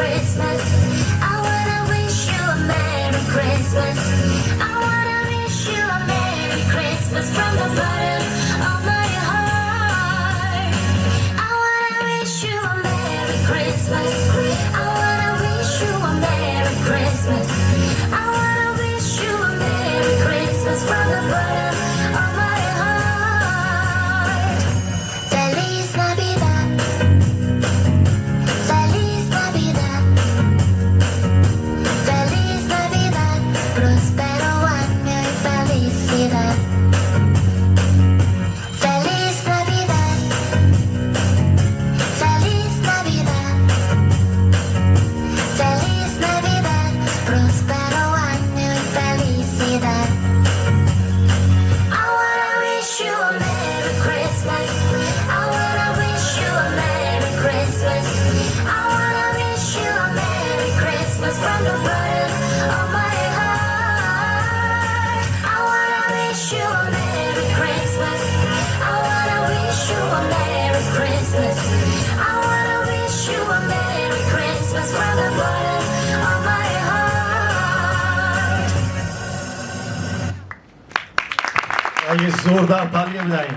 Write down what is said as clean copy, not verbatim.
Christmas. I wanna wish you a Merry Christmas. I wanna wish you a Merry Christmas from the bottom of my heart. I wanna wish you a Merry Christmas. I wanna wish you a Merry Christmas. I wanna wish you a Merry Christmas from the bottom of my heart. Feliz Navidad. Feliz Navidad. Feliz Navidad. Prospero año y felicidad. Feliz Navidad. Feliz Navidad. Feliz Navidad. Prospero año y felicidad. I wanna wish you a Merry Christmas. I wanna wish you a Merry Christmas. I wanna wish you a Merry Christmas from the bottom of my heart. I wanna wish you a Merry Christmas. I wanna wish you a Merry Christmas. I wanna wish you a Merry Christmas from the bottom of my heart. اگه زوردار تالیه بدهیم